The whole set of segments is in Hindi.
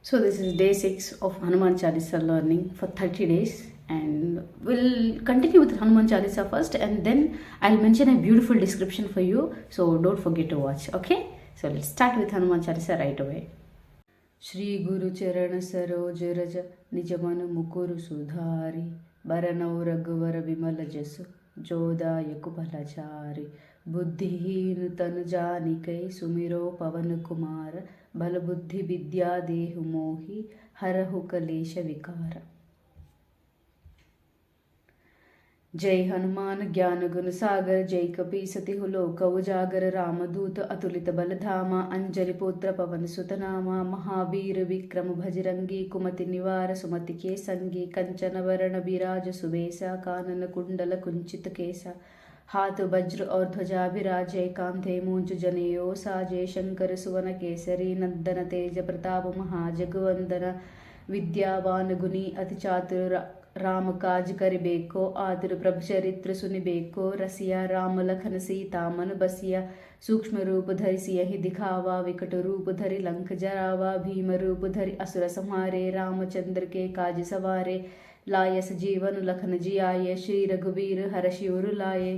So this is day 6 of Hanuman Chalisa learning for 30 days, and we'll continue with Hanuman Chalisa first, and then I'll mention a beautiful description for you, so don't forget to watch. Okay, so let's start with Hanuman Chalisa right away. Shri Guru Charan Saroj Raja Nijamanu Mukuru Sudhari Baranau Raghuvar Vimala Jasu Jodayaku Balachari बुद्धिहीन तन जानिकै सुमिरो पवन कुमार बल बुद्धि विद्या देहु मोहि हरहु कलेश विकार। जय हनुमान ज्ञान गुण सागर जय कपी सतिहु लोक उजागर रामदूत अतुलित बल धामा अंजलि पुत्र पवन सुत नामा महावीर विक्रम भजरंगी कुमति निवार सुमति के संगी कंचन वरण विराज सुबेसा कानन कुंडल कुंचित केसा हाथ वज्र और ध्वजा विराजे कांधे मूंज जनेऊ साजे शंकर सुवन केसरी नंदन तेज प्रताप महाजगवंदन विद्यावान गुनी अति चातुर राम काज करिबेको आतुर प्रभु चरित्र सुनिबेको रसिया राम लखन सीता मन बसिया सूक्ष्म रूप धरि सियहि दिखावा विकट रूप धरि लंक जरावा भीम रूप धरि असुर संहारे रामचंद्र के काज सवारे लायस जीवन लखन जियाये श्री रघुवीर हर्षि उर लाए।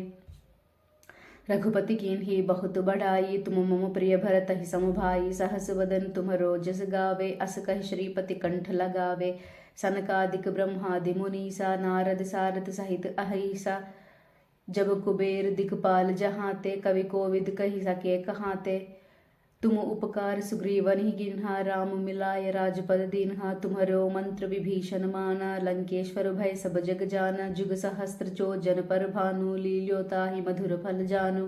रघुपति कीन्ही बहुत बढ़ाई तुम मम प्रिय भरत ही समभाई सहस वदन तुम्हरो जस गावे अस कहि श्रीपति कंठ लगावे सनकादिक ब्रह्मादि मुनीसा नारद सारद सहित अहिसा जब कुबेर दिक्पाल जहाते कवि कोविद कहि सके कहाते तुम उपकार सुग्रीवन ही गिन्हा राम मिलाय राजपद दीन्हा तुम्हरो मंत्र विभीषण माना लंकेश्वर भय सब जग जाना जुग सहस्त्र जो जन पर भानु लील्योता ही मधुर फल जानु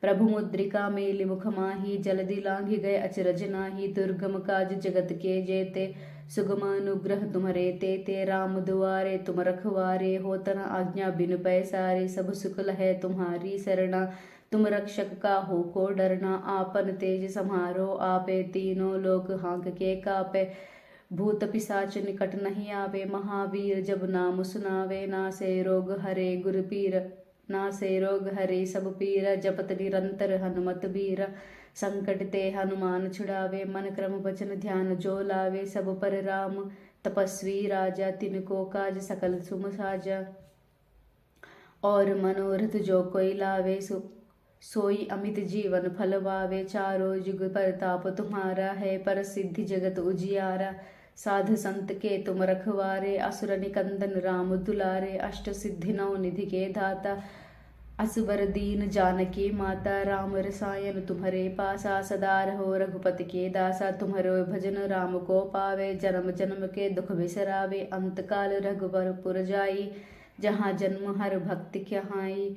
प्रभु मुद्रिका मेलि मुख माही जलदि लांघि गए अचरज नाही दुर्गम काज जगत के जेते सुगम अनुग्रह तुम्हरे ते राम दुआरे तुम रखवारे होतन आज्ञा बिनु पैसारे सब सुख लहै तुम्हारी सरना तुम रक्षक का हो को डरना आपन तेज समारो आपे तीनों लोक हाँक के कापे भूत पिशाच निकट नहीं आवे महावीर जब नाम सुनावे नासे रोग हरे गुर पीर नासे रोग हरे सब पीर जपत निरंतर हनुमत बीर संकट ते हनुमान छुड़ावे मन क्रम वचन ध्यान जो लावे सब पर राम तपस्वी राजा तिनको काज सकल सुम साजा और मनोरथ जो कोई लावे सोई अमित जीवन फल वावे चारों जुग परताप तुम्हारा है पर सिद्धि जगत उजियारा साध संत के तुम रखवारे असुर निकंदन राम दुलारे अष्ट सिद्धि नौ निधि के दाता असबर दीन जानकी माता राम रसायन तुम्हारे पासा सदा रहो रघुपति के दासा तुम्हारो भजन राम को पावे जन्म जन्म के दुख बिसरावे अंत काल रघुवर पुर जाई जहाँ जन्म हर भक्ति कहाई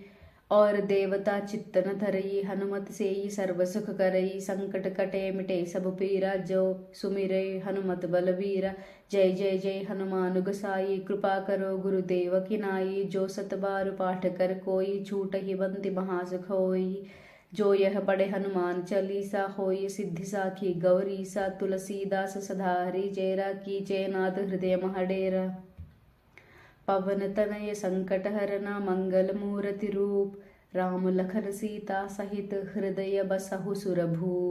और देवता चित्तन धरई हनुमत सेई सर्व सुख करई संकट कटे मिटे सब पीरा जो सुमिरे हनुमत बलवीरा जय जय जय हनुमान गोसाई कृपा करो गुरुदेव की नाई जो सत बार पाठ कर कोई छूट ही बंति महासुख होई जो यह पढ़े हनुमान चालीसा होई सिद्धि साखी गौरीसा तुलसीदास सदा हरि चेरा की चैनाथ हृदय महडेरा पवन तनय संकट हरना मंगल मूर्ति रूप राम लखन सीता सहित हृदय बसहु सुरभूप।